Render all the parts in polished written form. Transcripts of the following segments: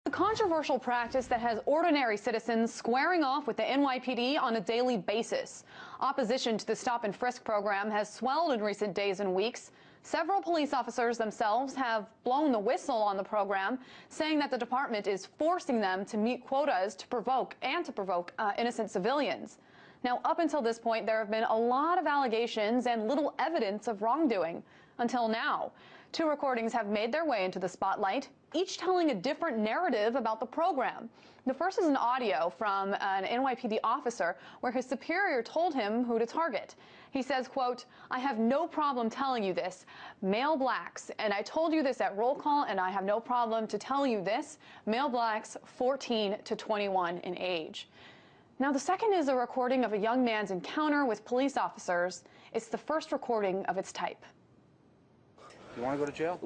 A controversial practice that has ordinary citizens squaring off with the NYPD on a daily basis. Opposition to the Stop-and-Frisk program has swelled in recent days and weeks. Several police officers themselves have blown the whistle on the program, saying that the department is forcing them to meet quotas to provoke innocent civilians. Now, up until this point, there have been a lot of allegations and little evidence of wrongdoing. Until now, 2 recordings have made their way into the spotlight, each telling a different narrative about the program. The first is an audio from an NYPD officer where his superior told him who to target. He says, quote, "I have no problem telling you this, male blacks, and I told you this at roll call, and I have no problem to tell you this, male blacks 14 to 21 in age." Now, the second is a recording of a young man's encounter with police officers. It's the first recording of its type. You want to go to jail?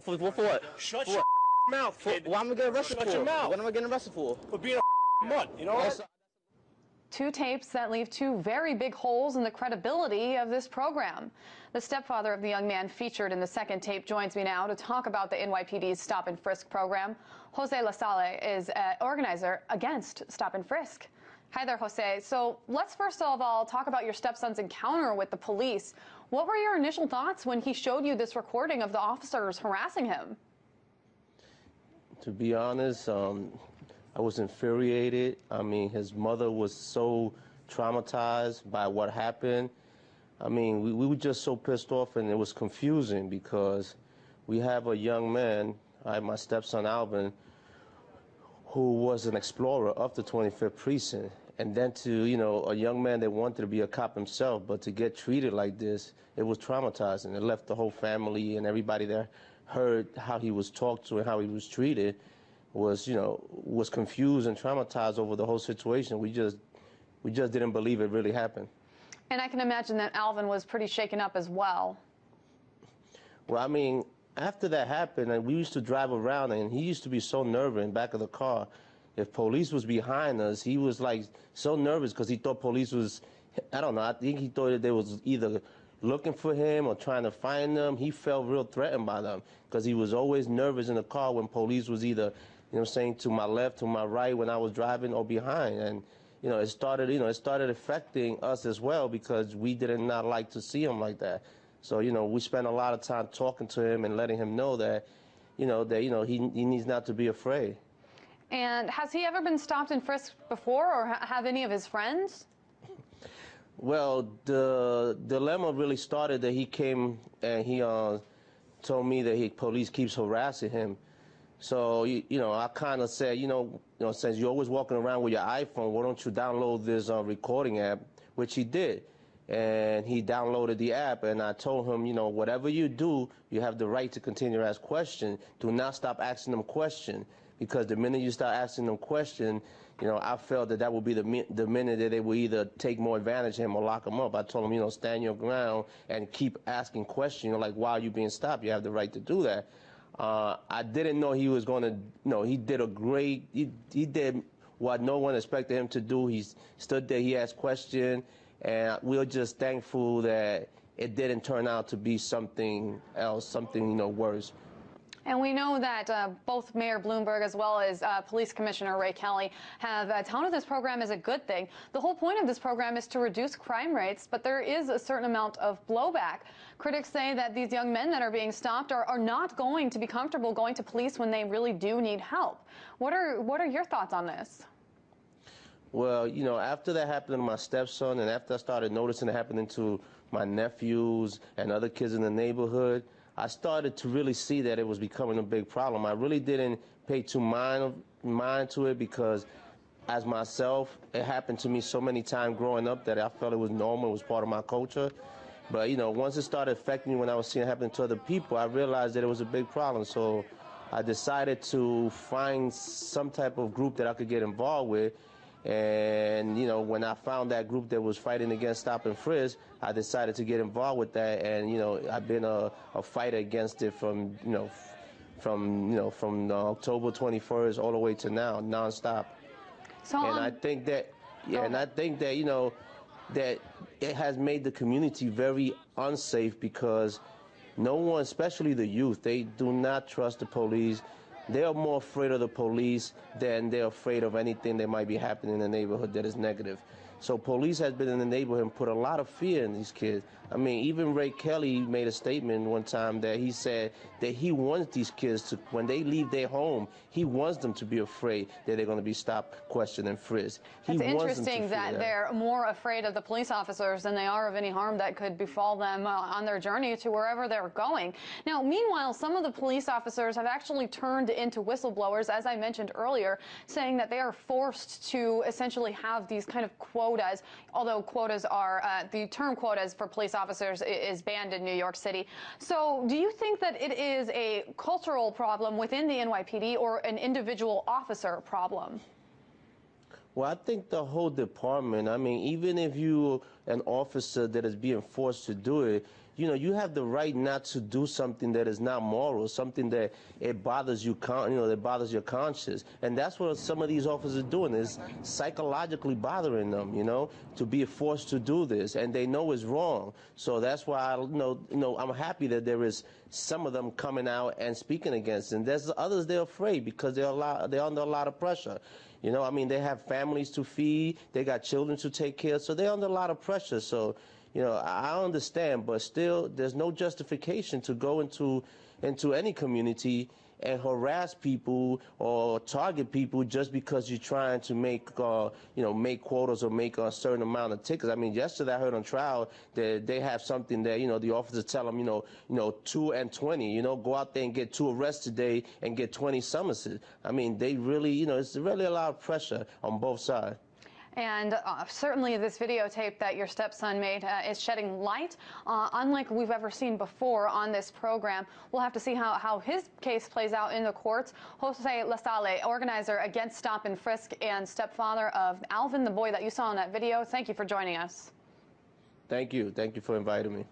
For what? Shut your mouth, kid. What am I getting arrested for? Shut your mouth. What am I getting arrested for? For being a mutt, you know what? 2 tapes that leave 2 very big holes in the credibility of this program. The stepfather of the young man featured in the second tape joins me now to talk about the NYPD's Stop-and-Frisk program. Jose LaSalle is an organizer against Stop-and-Frisk. Hi there, Jose. So let's first of all talk about your stepson's encounter with the police. What were your initial thoughts when he showed you this recording of the officers harassing him? To be honest, I was infuriated. I mean, his mother was so traumatized by what happened. I mean, we were just so pissed off, and it was confusing because we have a young man, my stepson Alvin, who was an explorer of the 25th precinct. And then to, a young man that wanted to be a cop himself, but to get treated like this, it was traumatizing. It left the whole family and everybody there heard how he was talked to and how he was treated was confused and traumatized over the whole situation. We just didn't believe it really happened. And I can imagine that Alvin was pretty shaken up as well. Well, I mean, after that happened, and we used to drive around, and he used to be so nervous in the back of the car. If police was behind us, he was like so nervous because he thought police was, I don't know, I think he thought that they was either looking for him or trying to find them. He felt real threatened by them because he was always nervous in the car when police was either, saying to my left, to my right when I was driving or behind. And, it started affecting us as well because we did not like to see him like that. So, we spent a lot of time talking to him and letting him know that, he needs not to be afraid. And has he ever been stopped and frisked before, or have any of his friends? Well, the dilemma really started that he came and he told me that police keeps harassing him. So, I kind of said, since you're always walking around with your iPhone, why don't you download this recording app, which he did. And he downloaded the app, and I told him, whatever you do, you have the right to continue to ask questions. Do not stop asking them questions, because the minute you start asking them questions, I felt that would be the minute that they would either take more advantage of him or lock him up. I told him, stand your ground and keep asking questions. Like, why are you being stopped? You have the right to do that. I didn't know he was going to, he did he did what no one expected him to do. He stood there, he asked questions, and we were just thankful that it didn't turn out to be something else, something, worse. And we know that both Mayor Bloomberg as well as Police Commissioner Ray Kelly have touted this program as a good thing. The whole point of this program is to reduce crime rates, but there is a certain amount of blowback. Critics say that these young men that are being stopped are not going to be comfortable going to police when they really do need help. What are your thoughts on this? Well, after that happened to my stepson, and after I started noticing it happening to my nephews and other kids in the neighborhood, I started to really see that it was becoming a big problem. I really didn't pay too mind to it because, as myself, it happened to me so many times growing up that I felt it was normal, it was part of my culture. But, once it started affecting me when I was seeing it happen to other people, I realized that it was a big problem. So I decided to find some type of group that I could get involved with. And, when I found that group that was fighting against Stop and Frisk, I decided to get involved with that. And, I've been a fighter against it from October 21st all the way to now, nonstop. So, and I think that, that it has made the community very unsafe because no one, especially the youth, they do not trust the police. they are more afraid of the police than they're afraid of anything that might be happening in the neighborhood that is negative. So police has been in the neighborhood and put a lot of fear in these kids. I mean, even Ray Kelly made a statement one time that he said that he wants these kids to, when they leave their home, he wants them to be afraid that they're going to be stopped, questioned, and frisked. It's interesting that they're more afraid of the police officers than they are of any harm that could befall them on their journey to wherever they're going. Now, meanwhile, some of the police officers have actually turned into whistleblowers, as I mentioned earlier, saying that they are forced to essentially have these kind of quotas, although quotas are, the term quotas for police officers is banned in New York City. So do you think that it is a cultural problem within the NYPD or an individual officer problem? Well, I think the whole department, I mean, even if you're an officer that is being forced to do it, you know, you have the right not to do something that is not moral, something that it bothers you, that bothers your conscience. And that's what some of these officers are doing, is psychologically bothering them, to be forced to do this. And they know it's wrong. So that's why, I'm happy that there is some of them coming out and speaking against it. And there's others, they're afraid because they're under a lot of pressure. I mean, they have families to feed, they got children to take care of, so they're under a lot of pressure. So, I understand, but still, there's no justification to go into any community and harass people or target people just because you're trying to make quotas or make a certain amount of tickets. I mean, yesterday I heard on trial that they have something that, the officers tell them, 2 and 20, go out there and get 2 arrests today and get 20 summonses. I mean, they really, it's really a lot of pressure on both sides. And certainly this videotape that your stepson made is shedding light, unlike we've ever seen before on this program. We'll have to see how his case plays out in the courts. Jose LaSalle, organizer against Stop and Frisk and stepfather of Alvin, the boy that you saw in that video, thank you for joining us. Thank you. Thank you for inviting me.